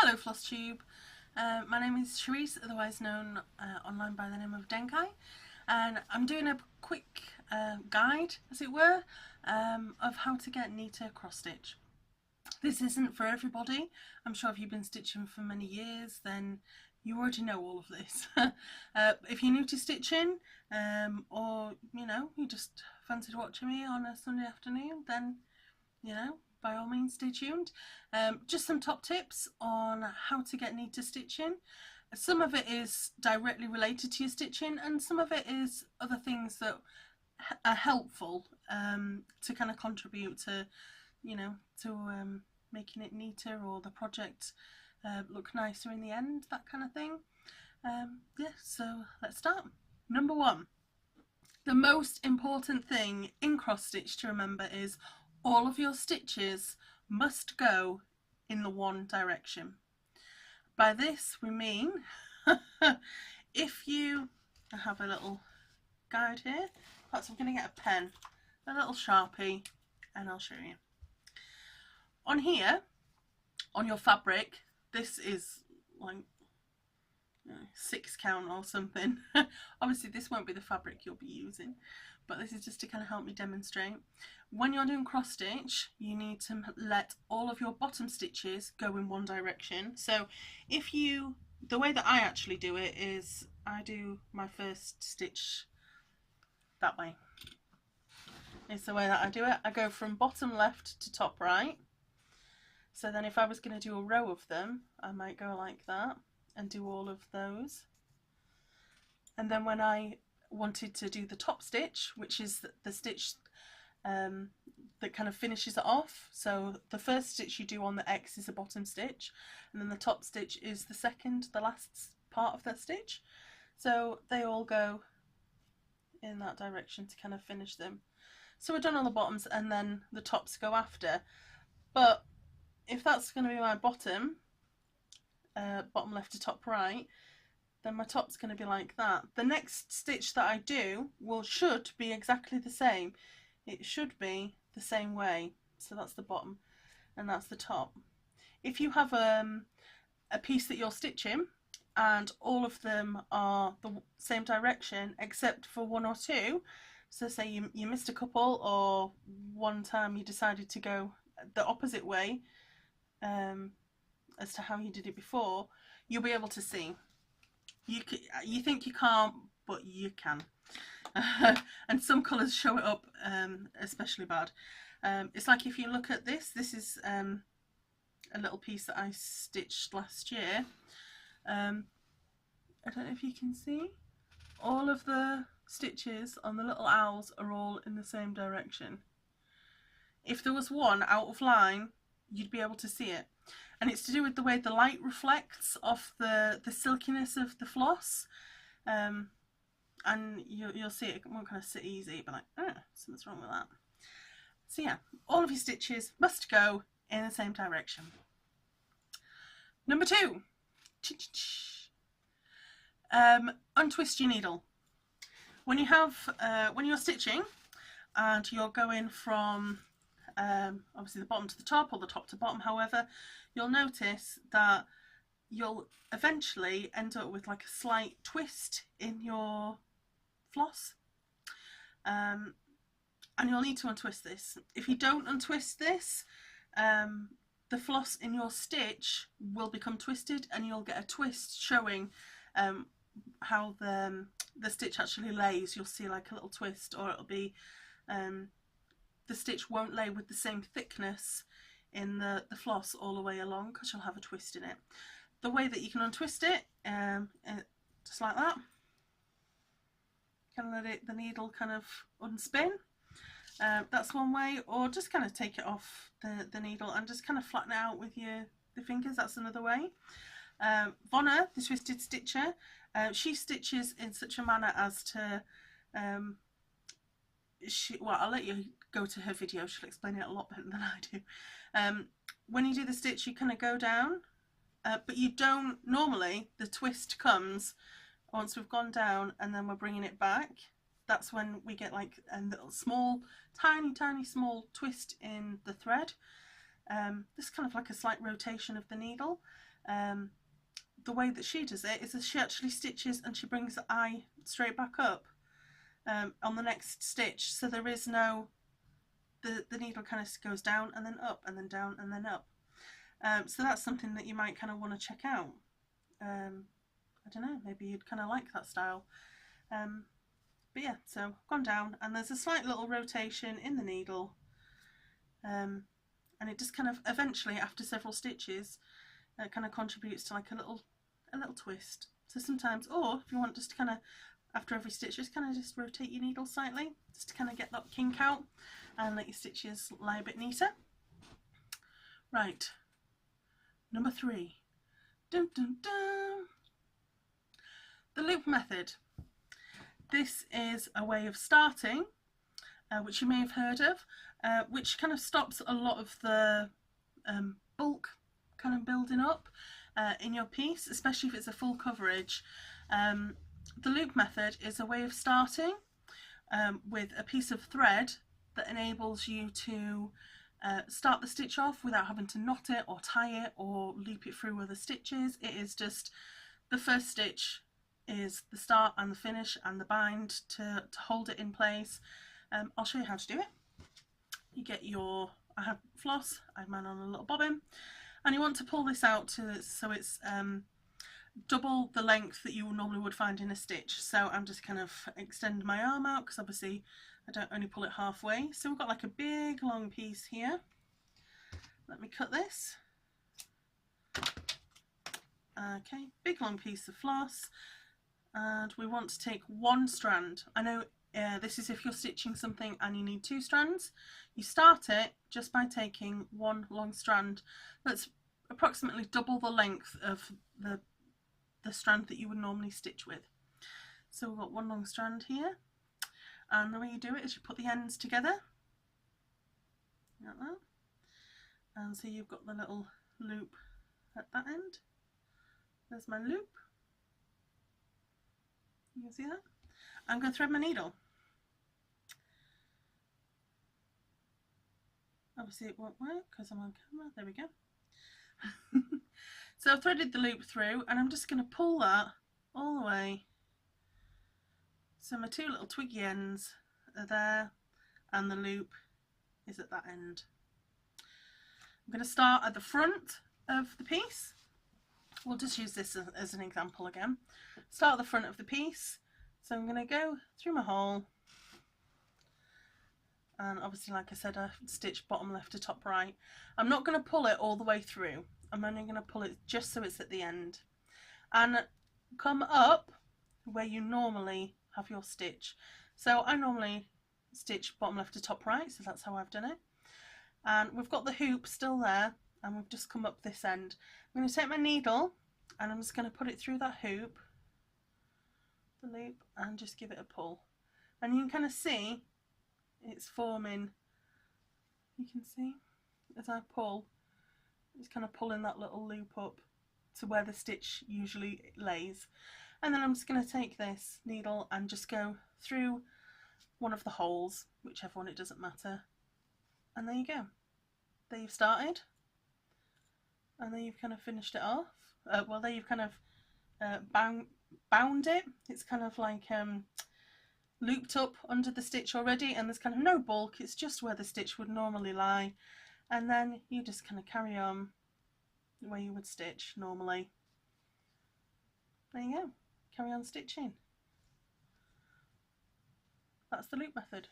Hello FlossTube, my name is Charisse, otherwise known online by the name of Denkai, and I'm doing a quick guide, as it were, of how to get neater cross stitch. This isn't for everybody. I'm sure if you've been stitching for many years, then you already know all of this. If you're new to stitching, or you just fancied watching me on a Sunday afternoon, then by all means stay tuned. Just some top tips on how to get neater stitching. Some of it is directly related to your stitching, and some of it is other things that are helpful to kind of contribute to making it neater or the project look nicer in the end, that kind of thing. Yeah, so let's start. Number one, the most important thing in cross stitch to remember is all of your stitches must go in the one direction. By this we mean if you, I have a little guide here, perhaps I'm going to get a pen, a little Sharpie, and I'll show you. On here, on your fabric, this is like 6 count or something. Obviously this won't be the fabric you'll be using, but this is just to kind of help me demonstrate. When you're doing cross stitch, you need to let all of your bottom stitches go in one direction. So if you, the way that I actually do it is I do my first stitch that way. It's the way that I do it. I go from bottom left to top right. So then if I was going to do a row of them, I might go like that and do all of those. And then when I wanted to do the top stitch, which is the stitch that kind of finishes it off, so the first stitch you do on the X is a bottom stitch, and then the top stitch is the second, the last part of that stitch. So they all go in that direction to kind of finish them. So we're done on the bottoms, and then the tops go after. But if that's going to be my bottom, bottom left to top right, then my top's going to be like that. The next stitch that I do should be exactly the same. It should be the same way. So that's the bottom and that's the top. If you have a piece that you're stitching and all of them are the same direction except for one or two, so say you missed a couple, or one time you decided to go the opposite way as to how you did it before, you'll be able to see. You think you can't, but you can. And some colours show it up especially bad. It's like if you look at this is a little piece that I stitched last year. I don't know if you can see, all of the stitches on the little owls are all in the same direction. If there was one out of line, you'd be able to see it. And it's to do with the way the light reflects off the silkiness of the floss. And you'll see it won't kind of sit easy, but like, oh, something's wrong with that. So yeah, all of your stitches must go in the same direction. Number two, untwist your needle. When you're stitching and you're going from obviously the bottom to the top or the top to bottom, however, you'll notice that you'll eventually end up with like a slight twist in your floss, and you'll need to untwist this. If you don't untwist this, the floss in your stitch will become twisted and you'll get a twist showing how the stitch actually lays. You'll see like a little twist, or it'll be the stitch won't lay with the same thickness in the floss all the way along, because you'll have a twist in it. The way that you can untwist it, just like that, kind of let the needle kind of unspin. That's one way, or just kind of take it off the needle and just kind of flatten it out with the fingers. That's another way. Vonna, the twisted stitcher, she stitches in such a manner as to I'll let you go to her video, she'll explain it a lot better than I do. When you do the stitch, you kind of go down, but you don't, normally the twist comes once we've gone down and then we're bringing it back. That's when we get like a little small, tiny small twist in the thread. This is kind of like a slight rotation of the needle. the way that she does it is that she actually stitches and she brings the eye straight back up on the next stitch, so there is no, the needle kind of goes down and then up and then down and then up. So that's something that you might kind of want to check out. I don't know, maybe you'd kind of like that style. But yeah, so I've gone down and there's a slight little rotation in the needle, and it just kind of eventually, after several stitches, kind of contributes to like a little twist. So sometimes, or if you want just to kind of, after every stitch, just kind of just rotate your needle slightly, just to kind of get that kink out and let your stitches lie a bit neater. Right, number 3. Dun, dun, dun. The loop method. This is a way of starting, which you may have heard of, which kind of stops a lot of the bulk kind of building up in your piece, especially if it's a full coverage. The loop method is a way of starting with a piece of thread that enables you to start the stitch off without having to knot it or tie it or loop it through other stitches. It is just the first stitch is the start and the finish and the bind to hold it in place. I'll show you how to do it. You get your, I have floss, I have mine on a little bobbin, and you want to pull this out so it's double the length that you normally would find in a stitch. So I'm just kind of extend my arm out because obviously I don't only pull it halfway. So we've got like a big long piece here. Let me cut this. Okay, big long piece of floss, and we want to take one strand. I know this is if you're stitching something and you need 2 strands. You start it just by taking one long strand that's approximately double the length of the strand that you would normally stitch with. So we've got one long strand here, and the way you do it is you put the ends together like that, and so you've got the little loop at that end. There's my loop. You can see that? I'm going to thread my needle. Obviously it won't work because I'm on camera. There we go. So I've threaded the loop through and I'm just going to pull that all the way. So my 2 little twiggy ends are there and the loop is at that end. I'm going to start at the front of the piece. We'll just use this as an example again. Start at the front of the piece. So I'm going to go through my hole, and obviously, like I said, I stitch bottom left to top right. I'm not going to pull it all the way through. I'm only going to pull it just so it's at the end, and come up where you normally have your stitch. So I normally stitch bottom left to top right, so that's how I've done it. And we've got the hoop still there, and we've just come up this end. I'm going to take my needle and I'm just going to put it through that hoop, the loop, and just give it a pull. And you can kind of see it's forming. You can see as I pull, it's kind of pulling that little loop up to where the stitch usually lays. And then I'm just going to take this needle and just go through one of the holes, whichever one, it doesn't matter. And there you go. There you've started. And then you've kind of finished it off. Well, there you've kind of bound it. It's kind of like looped up under the stitch already, and there's kind of no bulk. It's just where the stitch would normally lie. And then you just kind of carry on where you would stitch normally. There you go. Carry on stitching. That's the loop method.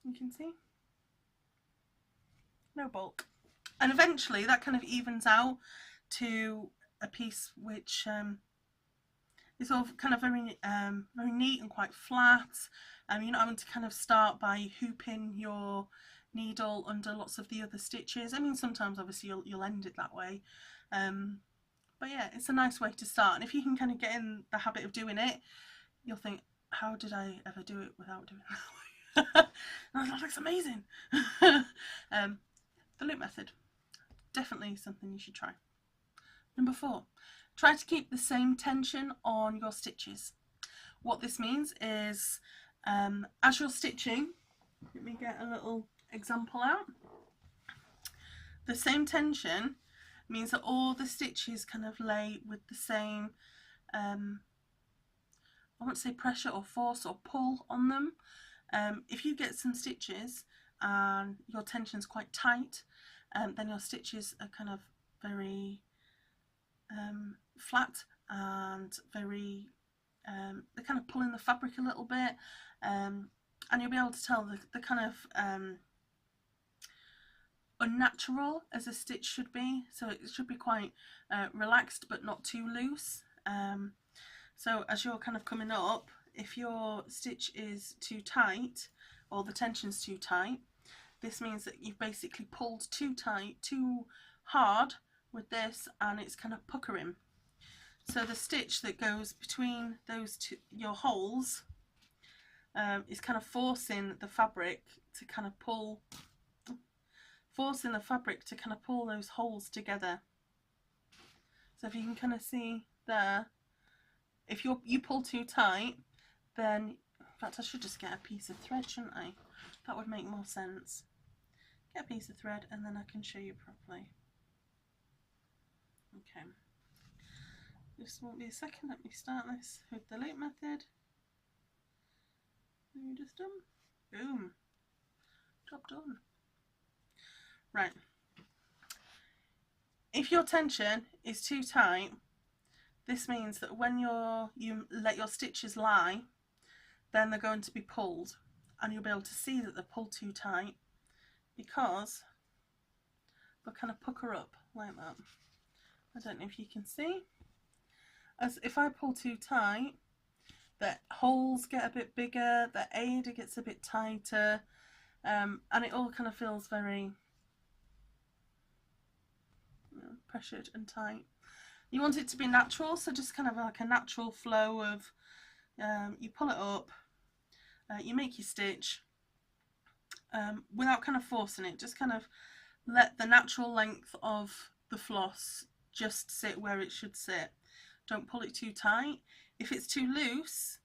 You can see. No bulk. And eventually that kind of evens out to a piece which is all kind of very neat and quite flat. You're not having to kind of start by hooping your needle under lots of the other stitches. I mean, sometimes obviously you'll end it that way. But yeah, it's a nice way to start. And if you can kind of get in the habit of doing it, you'll think, how did I ever do it without doing it that way? Oh, that looks amazing. The loop method. Definitely something you should try. Number 4, try to keep the same tension on your stitches. What this means is, as you're stitching, let me get a little example out. The same tension means that all the stitches kind of lay with the same, I won't say pressure or force or pull on them. If you get some stitches and your tension's quite tight, then your stitches are kind of very flat and very, they're kind of pulling the fabric a little bit, and you'll be able to tell the kind of unnatural as a stitch should be. So it should be quite relaxed but not too loose. So as you're kind of coming up, if your stitch is too tight or the tension's too tight, this means that you've basically pulled too tight, too hard with this, and it's kind of puckering. So the stitch that goes between those two, your holes, is kind of forcing the fabric to kind of pull, those holes together. So if you can kind of see there, if you pull too tight, then, in fact I should just get a piece of thread, shouldn't I? That would make more sense. Get a piece of thread and then I can show you properly. Okay. Just won't be a second, let me start this with the loop method. Just done. Boom. Job done. Right. If your tension is too tight, this means that when you let your stitches lie, then they're going to be pulled, and you'll be able to see that they're pulled too tight because they'll kind of pucker up like that. I don't know if you can see. As if I pull too tight, the holes get a bit bigger, the aider gets a bit tighter, and it all kind of feels very pressured and tight. You want it to be natural, so just kind of like a natural flow of, you pull it up, you make your stitch without kind of forcing it, just kind of let the natural length of the floss just sit where it should sit. Don't pull it too tight. If it's too loose,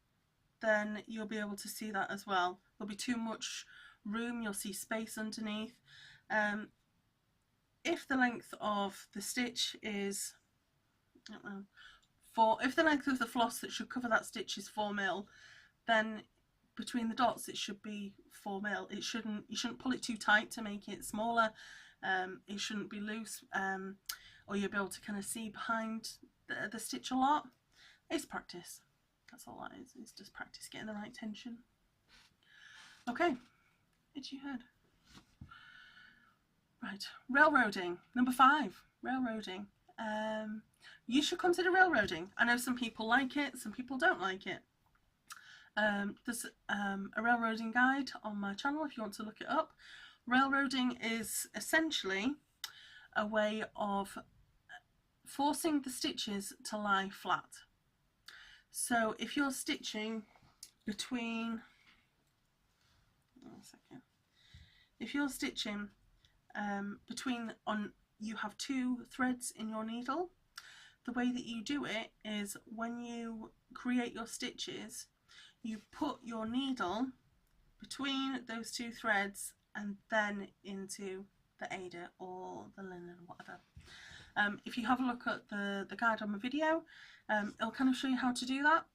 then you'll be able to see that as well. There'll be too much room, you'll see space underneath. If the length of the stitch is, if the length of the floss that should cover that stitch is 4mm, then between the dots it should be 4mm. You shouldn't pull it too tight to make it smaller. It shouldn't be loose, or you'll be able to kind of see behind the stitch a lot. It's practice. That's all that is. It's just practice getting the right tension. Okay, itchy head. Right, railroading. Number 5, railroading. You should consider railroading. I know some people like it, some people don't like it. There's a railroading guide on my channel if you want to look it up. Railroading is essentially a way of forcing the stitches to lie flat. So if you're stitching between, you have 2 threads in your needle, the way that you do it is when you create your stitches, you put your needle between those 2 threads and then into the aider or the linen, whatever. If you have a look at the guide on my video, it'll kind of show you how to do that.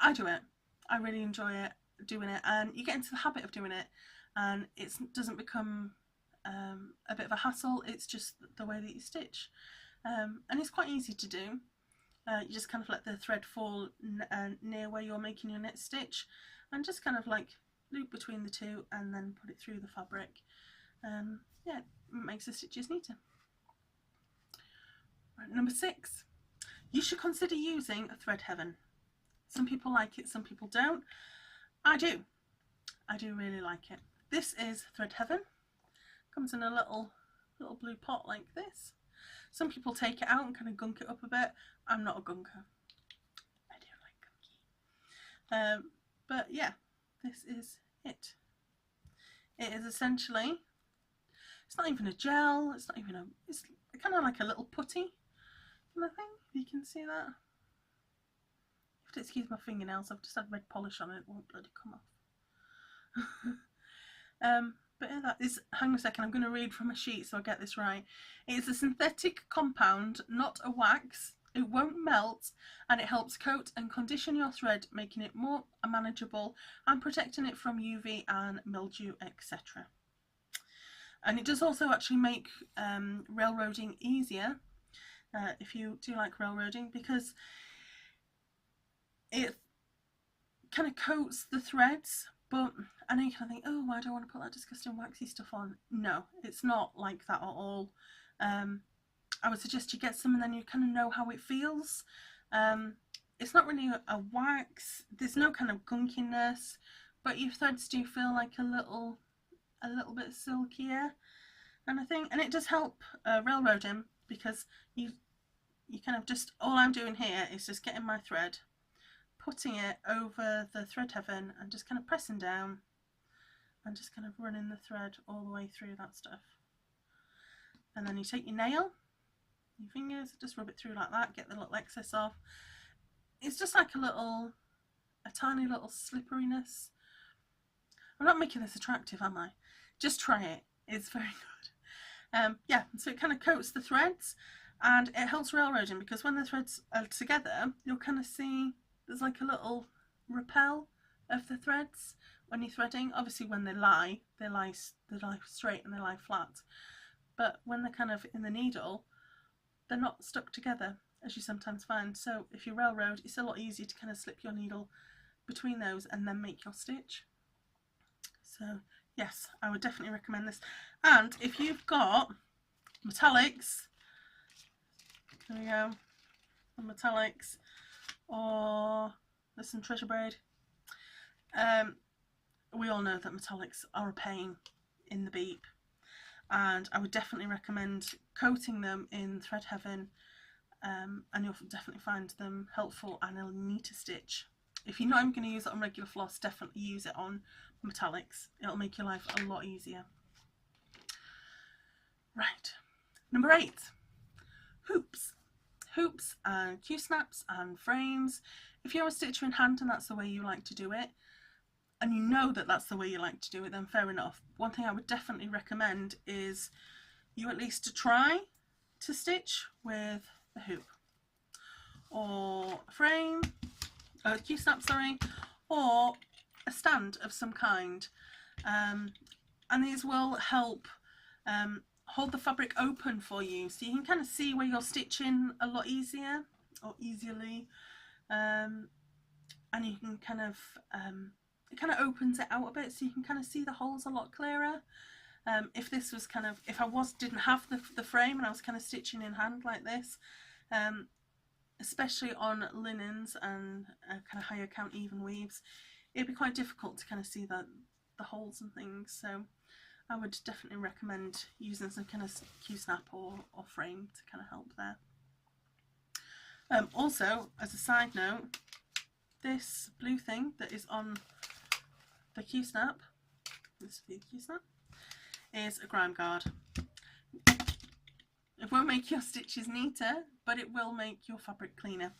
I do it. I really enjoy it, doing it, and you get into the habit of doing it, and it doesn't become a bit of a hassle. It's just the way that you stitch, and it's quite easy to do. You just kind of let the thread fall near where you're making your next stitch, and just kind of like loop between the 2 and then put it through the fabric. Yeah, it makes the stitches neater. Right, number 6, you should consider using a thread heaven. Some people like it, some people don't. I do really like it. This is thread heaven. Comes in a little blue pot like this. Some people take it out and kind of gunk it up a bit. I'm not a gunker. I don't like gunky. But yeah, this is it. It is essentially, it's not even a gel, it's kind of like a little putty kind of thing. You can see that. You have to excuse my fingernails, I've just had red polish on it, it won't bloody come off. bit of that is, hang on a second, I'm going to read from a sheet so I get this right. It's a synthetic compound, not a wax. It won't melt, and it helps coat and condition your thread, making it more manageable and protecting it from UV and mildew, etc. And it does also actually make railroading easier, if you do like railroading, because it kind of coats the threads. But I know you kind of think, oh, why do I want to put that disgusting waxy stuff on? No, it's not like that at all. I would suggest you get some and then you kind of know how it feels. It's not really a wax, there's no kind of gunkiness, but your threads do feel like a little bit silkier kind of thing. And it does help railroading, because you kind of just, all I'm doing here is just getting my thread, putting it over the thread heaven and just kind of pressing down and just kind of running the thread all the way through that stuff. And then you take your nail, your fingers, just rub it through like that, get the little excess off. It's just like a tiny little slipperiness. I'm not making this attractive, am I? Just try it, it's very good. Yeah, so it kind of coats the threads and it helps railroading, because when the threads are together, you'll kind of see there's like a little rappel of the threads when you're threading. Obviously when they lie straight and they lie flat. But when they're kind of in the needle, they're not stuck together, as you sometimes find. So if you railroad, it's a lot easier to kind of slip your needle between those and then make your stitch. So yes, I would definitely recommend this. And if you've got metallics, there we go, metallics, or there's some treasure braid. We all know that metallics are a pain in the beep, and I would definitely recommend coating them in thread heaven, and you'll definitely find them helpful and they'll neat to stitch. If you're not even going to use it on regular floss, definitely use it on metallics. It'll make your life a lot easier. Right, number 8, hoops. Hoops and Q-snaps and frames. If you're a stitcher in hand and that's the way you like to do it, and you know that that's the way you like to do it, then fair enough. One thing I would definitely recommend is you at least to try to stitch with a hoop or a frame, a Q-snap, sorry, or a stand of some kind. And these will help hold the fabric open for you, so you can kind of see where you're stitching a lot easier, or easily, and you can kind of it kind of opens it out a bit, so you can kind of see the holes a lot clearer. If this was kind of, if I didn't have the frame and I was kind of stitching in hand like this, especially on linens and kind of higher count even weaves, it'd be quite difficult to kind of see the holes and things. So I would definitely recommend using some kind of Q-snap or frame to kind of help there. Also, as a side note, this blue thing that is on the Q-snap, this Q-snap, is a grime guard. It won't make your stitches neater, but it will make your fabric cleaner.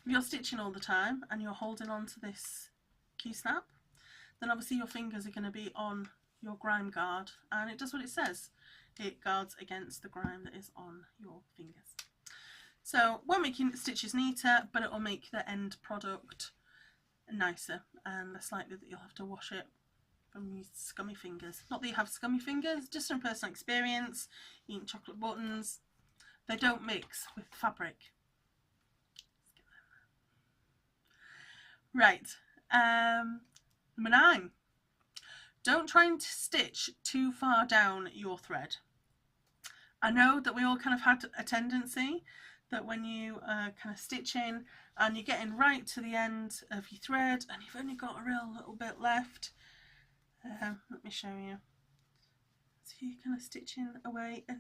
If you're stitching all the time and you're holding on to this Q-snap, then obviously your fingers are going to be on your grime guard, and it does what it says. It guards against the grime that is on your fingers. So won't make your stitches neater, but it will make the end product nicer and less likely that you'll have to wash it from your scummy fingers. Not that you have scummy fingers, just from personal experience, eating chocolate buttons, they don't mix with fabric. Right, number 9. Don't try and stitch too far down your thread. I know that we all kind of had a tendency that when you kind of stitching and you're getting right to the end of your thread and you've only got a real little bit left, let me show you. So you're kind of stitching away and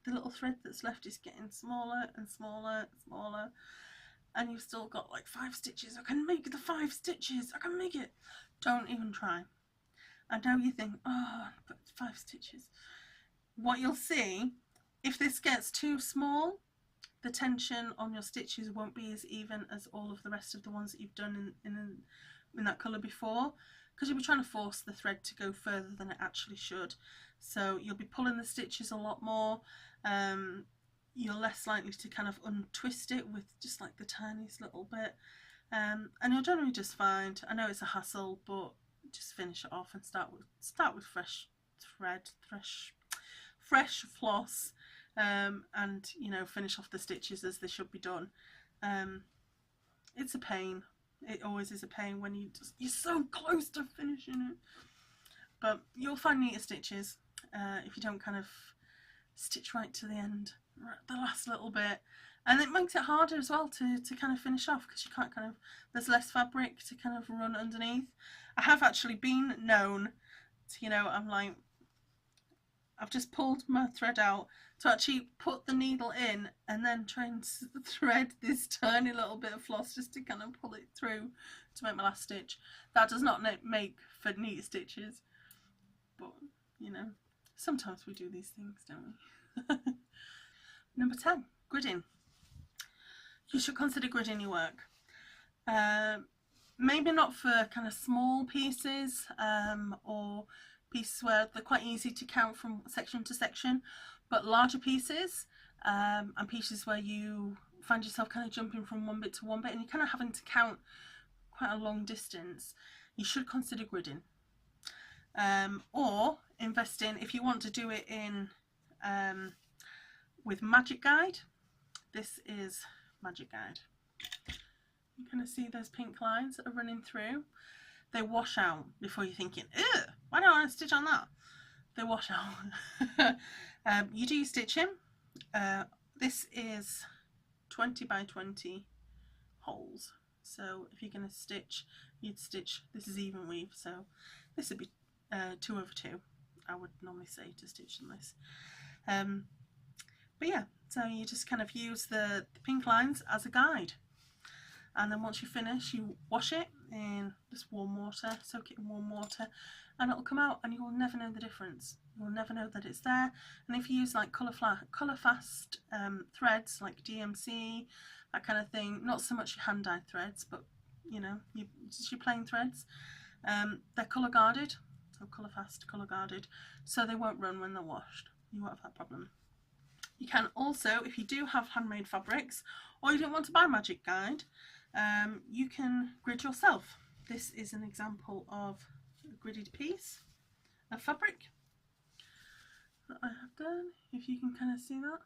the little thread that's left is getting smaller and smaller and smaller, and you've still got like 5 stitches. I can make the 5 stitches, I can make it. Don't even try. I know you think, oh, but 5 stitches. What you'll see, if this gets too small, the tension on your stitches won't be as even as all of the rest of the ones that you've done in that colour before. because you'll be trying to force the thread to go further than it actually should. So you'll be pulling the stitches a lot more. You're less likely to kind of untwist it with just like the tiniest little bit. And you'll generally just find, I know it's a hassle, but just finish it off and start with fresh thread, fresh floss, and you know, finish off the stitches as they should be done. It's a pain. It always is a pain when you're so close to finishing it. But you'll find neater stitches if you don't kind of stitch right to the end, right, the last little bit. And it makes it harder as well to kind of finish off, because you can't kind of, there's less fabric to kind of run underneath. I have actually been known to, you know, I'm like, I've just pulled my thread out to actually put the needle in and then try and thread this tiny little bit of floss just to kind of pull it through to make my last stitch. That does not make for neat stitches, but you know, sometimes we do these things, don't we? Number 10, gridding. You should consider gridding your work. Maybe not for kind of small pieces or pieces where they're quite easy to count from section to section, but larger pieces and pieces where you find yourself kind of jumping from one bit to one bit and you're kind of having to count quite a long distance, you should consider gridding. Or invest in, if you want to do it in with Magic Guide. This is Magic Guide. You kind of see those pink lines that are running through. They wash out before you're thinking, ugh, why don't I want to stitch on that? They wash out. You do your stitching. This is 20 by 20 holes. So if you're going to stitch, you'd stitch, this is even weave, so this would be 2 over 2. I would normally say to stitch on this. But yeah, so you just kind of use the pink lines as a guide. And then once you finish, you wash it in just warm water, soak it in warm water, and it'll come out and you will never know the difference. You'll never know that it's there. And if you use like colour fast threads like DMC, that kind of thing, not so much your hand dyed threads, but you know, just your plain threads, they're colour guarded, so colour fast, colour guarded, so they won't run when they're washed. You won't have that problem. You can also, if you do have handmade fabrics, or you don't want to buy Magic Guide, you can grid yourself. This is an example of a gridded piece of fabric that I have done, if you can kind of see that.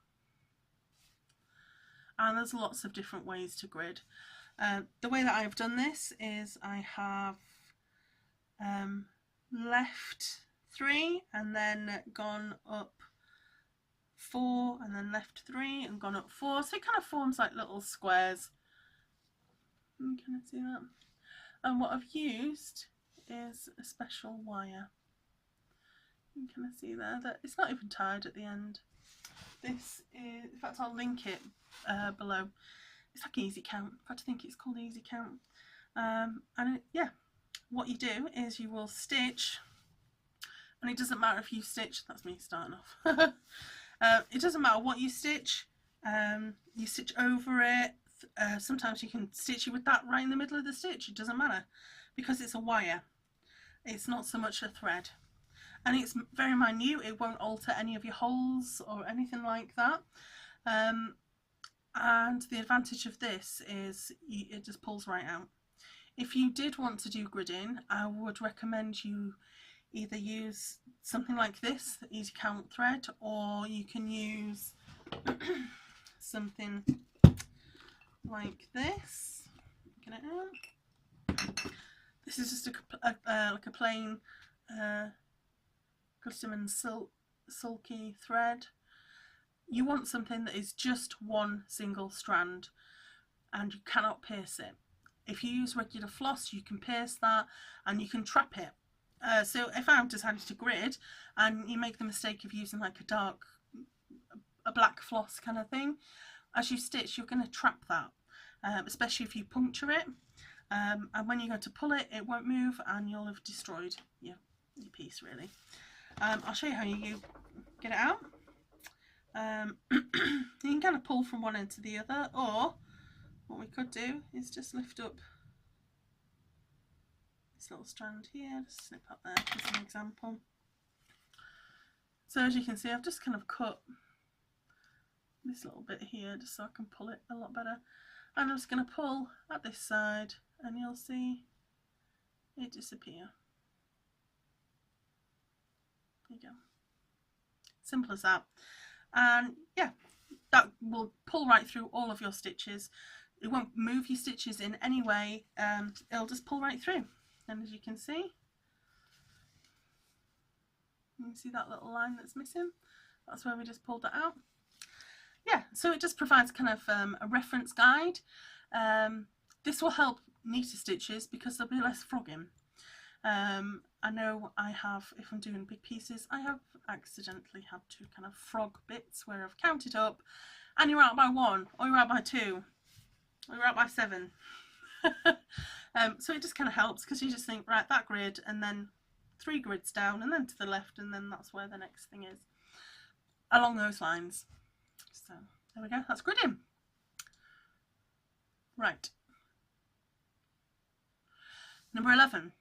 And there's lots of different ways to grid. The way that I've done this is I have left 3 and then gone up 4 and then left 3 and gone up 4, so it kind of forms like little squares. You can see that. And what I've used is a special wire. You can kind of see there that it's not even tied at the end. This is, in fact I'll link it below. It's like Easy Count. In fact I think it's called Easy Count. Yeah, what you do is you will stitch, and it doesn't matter if you stitch, that's me starting off. It doesn't matter what you stitch over it. Sometimes you can stitch it with that right in the middle of the stitch, it doesn't matter, because it's a wire, it's not so much a thread, and it's very minute, it won't alter any of your holes or anything like that. And the advantage of this is it just pulls right out. If you did want to do gridding, I would recommend you either use something like this, the Easy Count thread, or you can use something like this. Get it out. This is just like a plain gossamer sulky thread. You want something that is just one single strand and you cannot pierce it. If you use regular floss, you can pierce that and you can trap it. So if I've decided to grid and you make the mistake of using like a black floss kind of thing, as you stitch you're going to trap that, especially if you puncture it, and when you go to pull it, it won't move and you'll have destroyed your piece really. I'll show you how you get it out. You can kind of pull from one end to the other, or what we could do is just lift up this little strand here, just snip up there as an example. So as you can see, I've just kind of cut this little bit here just so I can pull it a lot better. And I'm just going to pull at this side and you'll see it disappear. There you go. Simple as that. And yeah, that will pull right through all of your stitches. It won't move your stitches in any way, it'll just pull right through. And as you can see that little line that's missing? That's where we just pulled it out. Yeah, so it just provides kind of a reference guide. This will help neater stitches because there'll be less frogging. I know I have, if I'm doing big pieces, I have accidentally had to kind of frog bits where I've counted up and you're out by 1, or you're out by 2, or you're out by 7. So it just kind of helps because you just think, right, that grid and then 3 grids down and then to the left, and then that's where the next thing is. Along those lines. So there we go, that's gridding. Right. Number 11.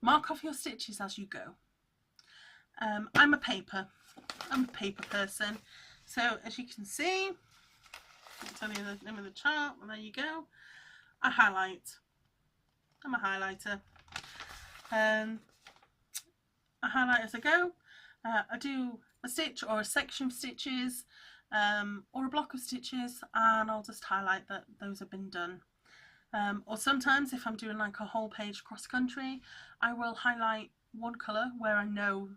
Mark off your stitches as you go. I'm a paper person. So as you can see, I'll tell you the name of the chart, and there you go. I highlight. I'm a highlighter. I highlight as I go. I do a stitch or a section of stitches or a block of stitches, and I'll just highlight that those have been done. Or sometimes if I'm doing like a whole page cross country, I will highlight one colour where I know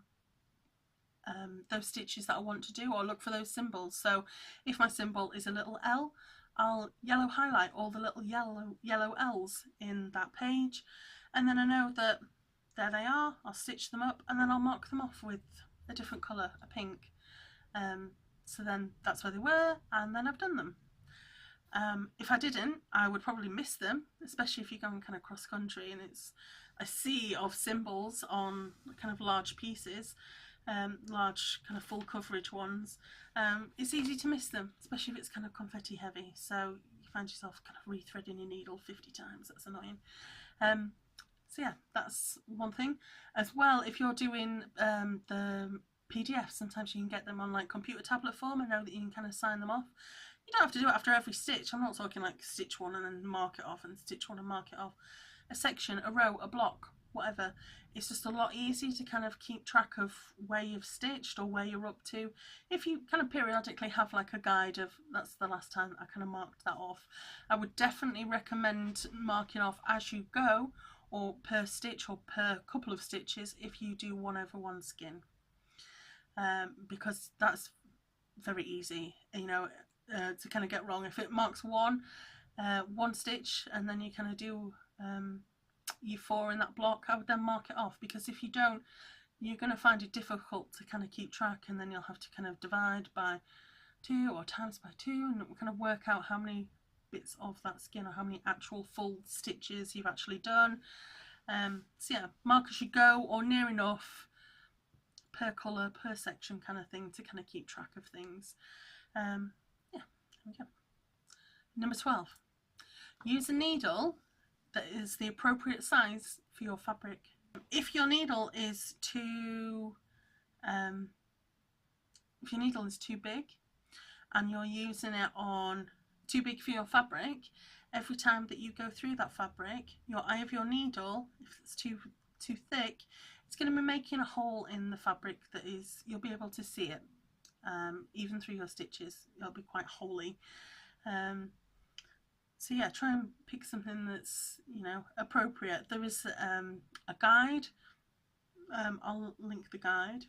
those stitches that I want to do, or look for those symbols. So if my symbol is a little L, I'll yellow highlight all the little yellow L's in that page, and then I know that there they are. I'll stitch them up and then I'll mark them off with a different colour, a pink. So then that's where they were, and then I've done them. If I didn't, I would probably miss them, especially if you're going kind of cross country and it's a sea of symbols on kind of large pieces, large kind of full coverage ones. It's easy to miss them, especially if it's kind of confetti heavy, so you find yourself kind of rethreading your needle 50 times. That's annoying. So yeah, that's one thing. As well, if you're doing the PDF, sometimes you can get them on like computer tablet form and know that you can kind of sign them off. You don't have to do it after every stitch. I'm not talking like stitch one and then mark it off and stitch one and mark it off. A section, a row, a block, whatever. It's just a lot easier to kind of keep track of where you've stitched or where you're up to. If you kind of periodically have like a guide of, that's the last time I kind of marked that off. I would definitely recommend marking off as you go, or per stitch or per couple of stitches if you do 1/1 skin. Because that's very easy, you know, to kind of get wrong. If it marks one stitch and then you kind of do your 4 in that block, I would then mark it off, because if you don't, you're going to find it difficult to kind of keep track, and then you'll have to kind of divide by 2 or times by 2 and kind of work out how many bits of that skin or how many actual full stitches you've actually done. So yeah, mark as you go or near enough, per colour, per section kind of thing, to kind of keep track of things. Yeah, there we go. Number 12. Use a needle that is the appropriate size for your fabric. If your needle is too big and you're using it on too big for your fabric, every time that you go through that fabric, your eye of your needle, if it's too thick, it's going to be making a hole in the fabric that is, you'll be able to see it, even through your stitches. It'll be quite holy. So yeah, try and pick something that's, you know, appropriate. There is a guide. I'll link the guide,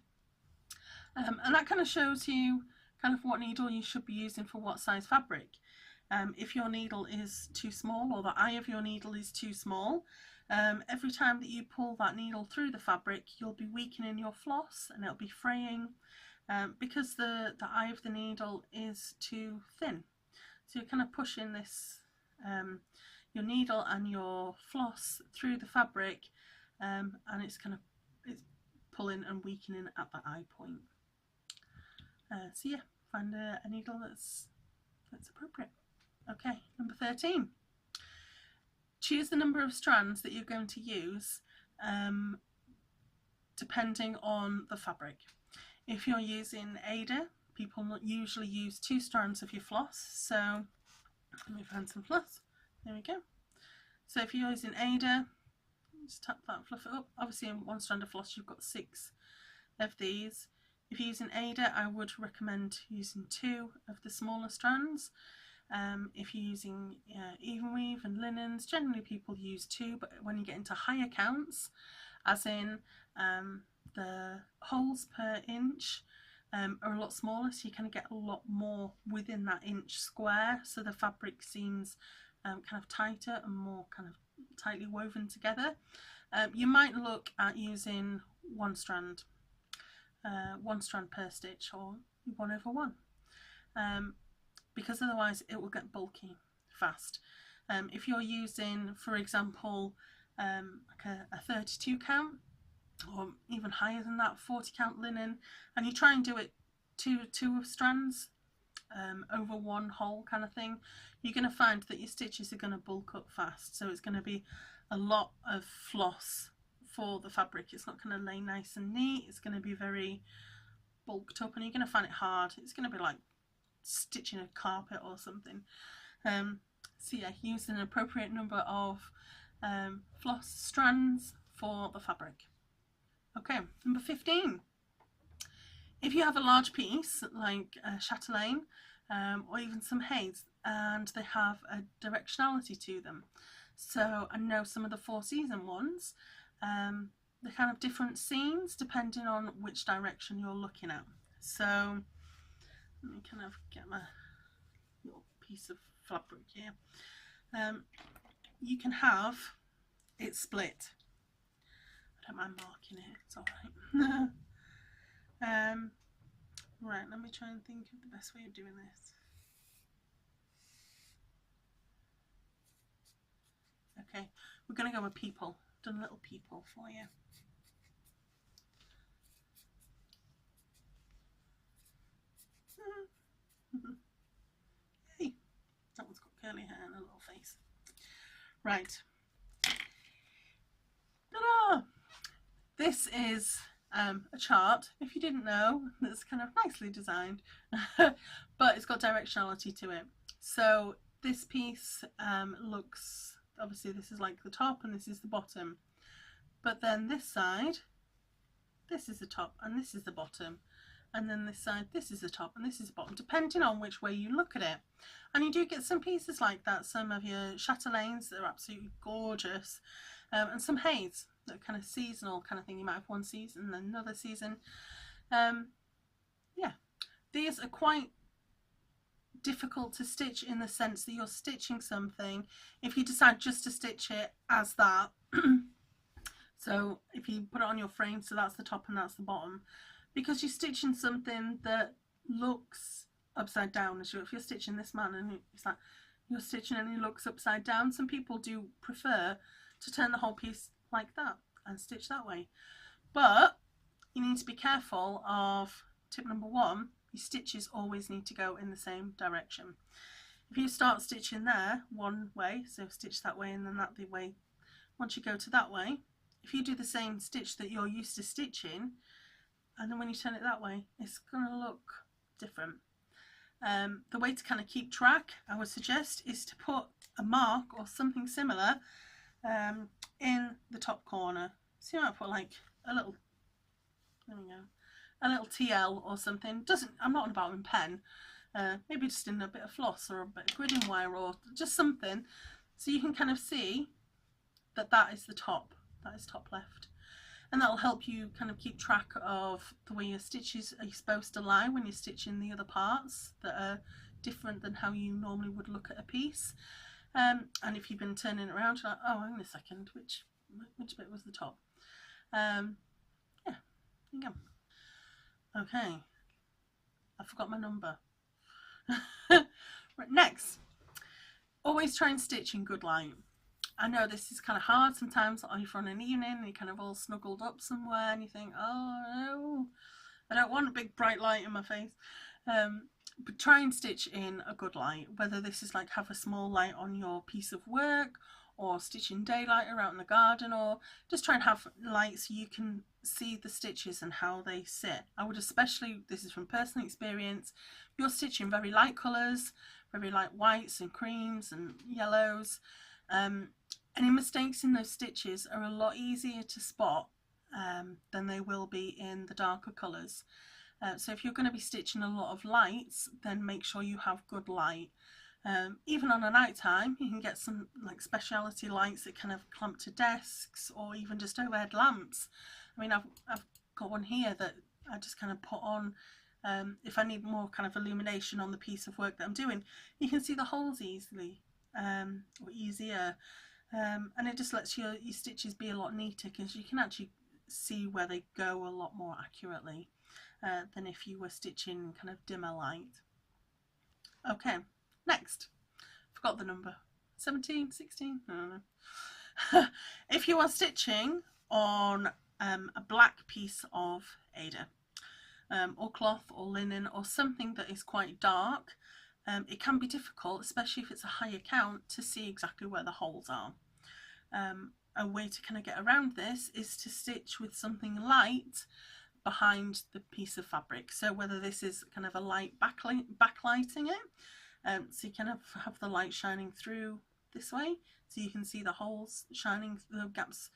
and that kind of shows you kind of what needle you should be using for what size fabric. If your needle is too small, or the eye of your needle is too small, every time that you pull that needle through the fabric, you'll be weakening your floss and it'll be fraying, because the eye of the needle is too thin. So you're kind of pushing this, your needle and your floss through the fabric, and it's pulling and weakening at the eye point. So yeah, find a needle that's appropriate. Okay, number 13. choose the number of strands that you're going to use depending on the fabric. If you're using Ada, people usually use 2 strands of your floss. So let me find some floss. There we go. So if you're using Ada, just tap that, fluff it up. Obviously in 1 strand of floss you've got 6 of these. If you're using Ada, I would recommend using 2 of the smaller strands. If you're using even weave and linens, generally people use 2, but when you get into higher counts, as in the holes per inch are a lot smaller, so you kind of get a lot more within that inch square, so the fabric seems kind of tighter and more kind of tightly woven together. You might look at using 1 strand per stitch, or 1/1, because otherwise it will get bulky fast. If you're using, for example, like a 32 count, or even higher than that, 40 count linen, and you try and do it two strands over 1 hole kind of thing, you're going to find that your stitches are going to bulk up fast. So it's going to be a lot of floss for the fabric. It's not going to lay nice and neat. It's going to be very bulked up, and you're going to find it hard. It's going to be like stitching a carpet or something. So yeah, use an appropriate number of floss strands for the fabric. Okay, number 15. If you have a large piece like a chatelaine or even some haze, and they have a directionality to them, so I know some of the 4-season ones, they kind of different scenes depending on which direction you're looking at. So let me kind of get my little piece of fabric here. You can have it split. I don't mind marking it, it's alright. Right, let me try and think of the best way of doing this. Okay, we're going to go with people. Done a little people for you. Hey, that one's got curly hair and a little face. Right. Ta-da! This is a chart, if you didn't know, that's kind of nicely designed, but it's got directionality to it. So this piece looks, obviously this is like the top and this is the bottom, but then this side, this is the top and this is the bottom, and then this side, this is the top and this is the bottom, depending on which way you look at it. And you do get some pieces like that, some of your chatelaines that are absolutely gorgeous, and some haze that are kind of seasonal kind of thing. You might have one season and then another season. Yeah, these are quite difficult to stitch in the sense that you're stitching something if you decide just to stitch it as that. So if you put it on your frame, so that's the top and that's the bottom, because you're stitching something that looks upside down. As if you're stitching this man and it's like you're stitching and he looks upside down, some people do prefer to turn the whole piece like that and stitch that way. But you need to be careful of tip number 1, your stitches always need to go in the same direction. If you start stitching there one way, so stitch that way and then that the way, once you go to that way, if you do the same stitch that you're used to stitching, and then when you turn it that way, it's going to look different. The way to kind of keep track, I would suggest, is to put a mark or something similar in the top corner. So you might put like a little, there we go, a little TL or something. I'm not on about in pen, maybe just in a bit of floss or a bit of gridding wire or just something, so you can kind of see that that is the top, that is top left. And that'll help you kind of keep track of the way your stitches are supposed to lie when you're stitching the other parts that are different than how you normally would look at a piece. And if you've been turning it around, you're like, oh, hang on a second, which bit was the top? Yeah, there you go. Okay, I forgot my number. Right, next, always try and stitch in good light. I know this is kind of hard sometimes, or you're on an evening and you're kind of all snuggled up somewhere and you think, oh no, I don't want a big bright light in my face. But try and stitch in a good light, whether this is like have a small light on your piece of work or stitch in daylight or out in the garden, or just try and have light so you can see the stitches and how they sit. I would especially, this is from personal experience, if you're stitching very light colours, very light whites and creams and yellows, any mistakes in those stitches are a lot easier to spot than they will be in the darker colours. So if you're going to be stitching a lot of lights, then make sure you have good light. Even on a night time, you can get some like speciality lights that kind of clamp to desks or even just overhead lamps. I mean, I've got one here that I just kind of put on if I need more kind of illumination on the piece of work that I'm doing. You can see the holes easily, or easier, and it just lets your stitches be a lot neater because you can actually see where they go a lot more accurately than if you were stitching kind of dimmer light. Okay, next. Forgot the number. 17, 16? I don't know. If you are stitching on a black piece of Aida, or cloth or linen or something that is quite dark, it can be difficult, especially if it's a higher count, to see exactly where the holes are. A way to kind of get around this is to stitch with something light behind the piece of fabric. So whether this is kind of a light backlighting it, so you kind of have the light shining through this way, so you can see the holes shining, the gaps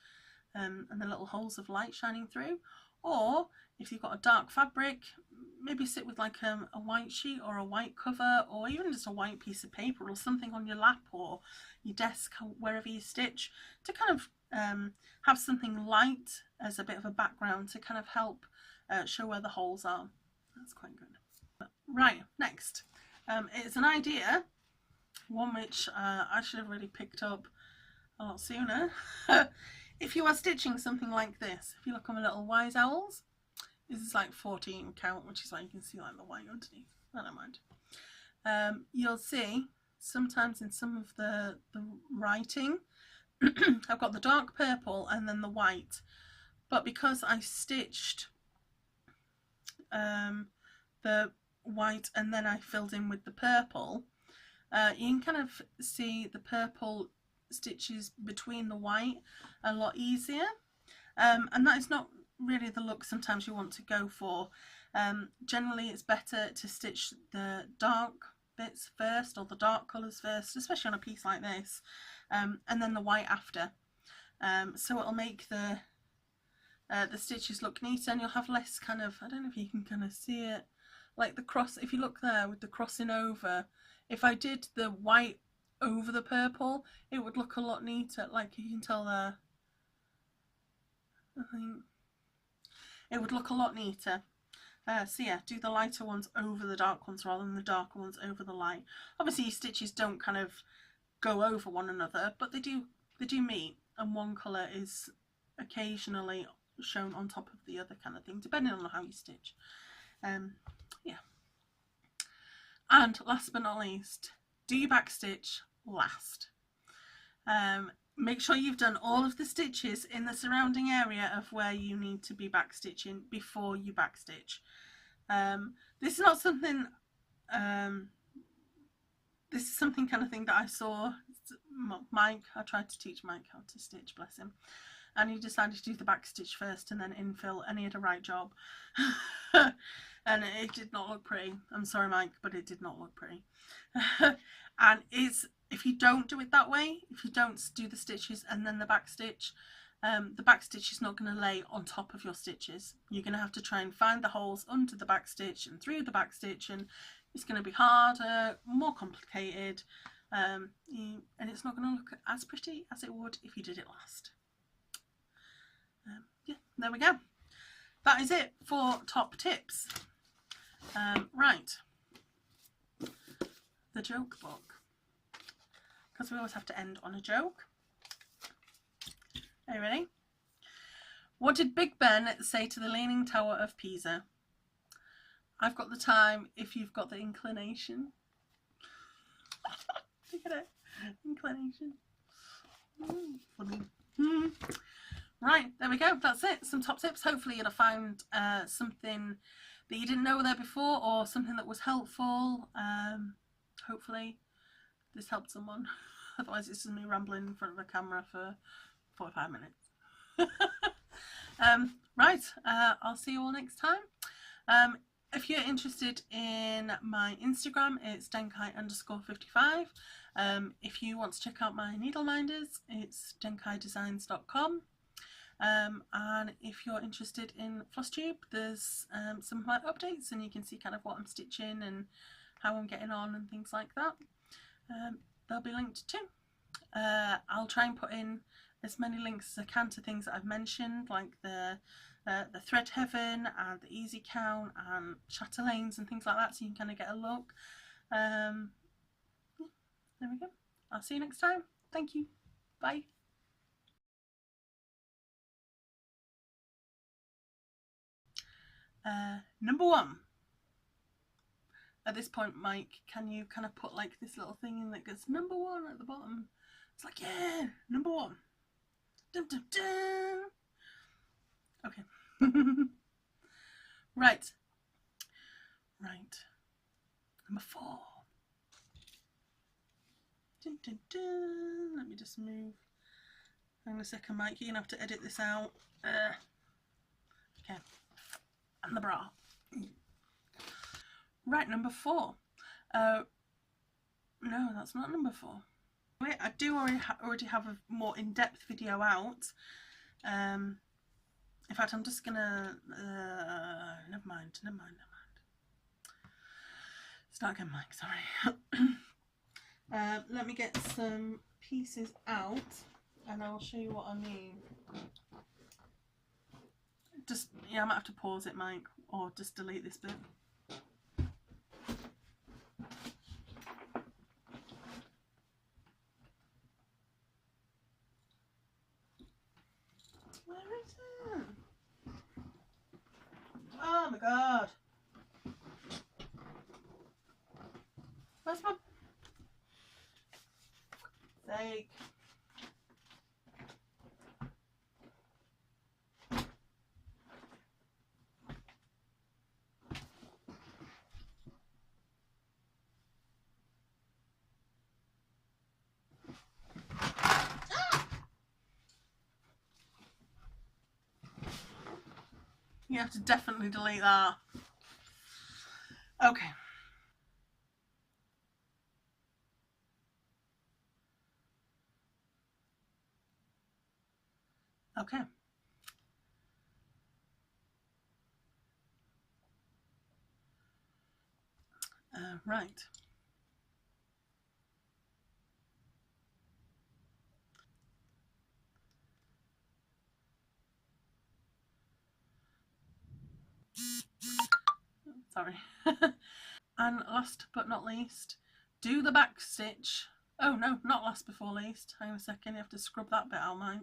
and the little holes of light shining through. Or if you've got a dark fabric, maybe sit with like a white sheet or a white cover, or even just a white piece of paper or something on your lap or your desk, wherever you stitch, to kind of have something light as a bit of a background to kind of help show where the holes are. That's quite good. Right, next. It's an idea, one which I should have really picked up a lot sooner. If you are stitching something like this, if you look on my little wise owls, this is like 14 count, which is why you can see like the white underneath. I don't mind. You'll see sometimes in some of the writing, I've got the dark purple and then the white, but because I stitched the white and then I filled in with the purple, you can kind of see the purple stitches between the white a lot easier, and that is not really the look sometimes you want to go for. Generally it's better to stitch the dark bits first, or the dark colours first, especially on a piece like this, and then the white after, so it'll make the stitches look neater, and you'll have less kind of, I don't know if you can kind of see it, like the cross, if you look there with the crossing over, if I did the white over the purple, it would look a lot neater, like you can tell there, I think it would look a lot neater. So yeah, do the lighter ones over the dark ones rather than the darker ones over the light. Obviously your stitches don't kind of go over one another, but they do meet, and one colour is occasionally shown on top of the other kind of thing, depending on how you stitch. Yeah. And last but not least, do your backstitch last. Make sure you've done all of the stitches in the surrounding area of where you need to be backstitching before you backstitch. This is not something, this is something kind of thing that I saw Mike, I tried to teach Mike how to stitch, bless him, and he decided to do the backstitch first and then infill, and he had a right job. And it did not look pretty. I'm sorry Mike, but it did not look pretty. And if you don't do it that way, if you don't do the stitches and then the backstitch is not going to lay on top of your stitches. You're going to have to try and find the holes under the backstitch and through the backstitch, and it's going to be harder, more complicated, and it's not going to look as pretty as it would if you did it last. Yeah, there we go. That is it for top tips. Right, the joke book, because we always have to end on a joke. Are you ready? What did Big Ben say to the Leaning Tower of Pisa? I've got the time if you've got the inclination. Look at it, inclination. Funny. Right, there we go, that's it, some top tips. Hopefully you'll have found something that you didn't know there before, or something that was helpful. Hopefully this helped someone. otherwise it's just me rambling in front of a camera for 45 minutes. Right, I'll see you all next time. If you're interested in my Instagram, it's Denkai_55. If you want to check out my needle minders, it's denkaidesigns.com. And if you're interested in FlossTube, there's some of my updates, and you can see kind of what I'm stitching and how I'm getting on and things like that. They'll be linked too. I'll try and put in as many links as I can to things that I've mentioned, like the Thread Heaven and the Easy Count and Chatelaines and things like that, so you can kind of get a look. There we go. I'll see you next time. Thank you. Bye. Number 1. At this point, Mike, can you kind of put like this little thing in that goes number 1 at the bottom? It's like, yeah, number 1. Dun, dun, dun. Okay. Right. Number 4. Dun, dun, dun. Let me just move. Hang on a second, Mike. You're going to have to edit this out. Okay. And the bra. Right, number 4. No, that's not number 4. Wait, I do already have a more in-depth video out. In fact, I'm just gonna never mind. Start again, Mike. Sorry. Let me get some pieces out, and I'll show you what I mean. Just I might have to pause it, Mike, or just delete this bit. Where is it? Oh my god. Where's my sake? You have to definitely delete that. Okay. Okay. Right. Sorry. And last but not least, do the back stitch. Oh no, not last before least. Hang on a second, you have to scrub that bit out, Mike.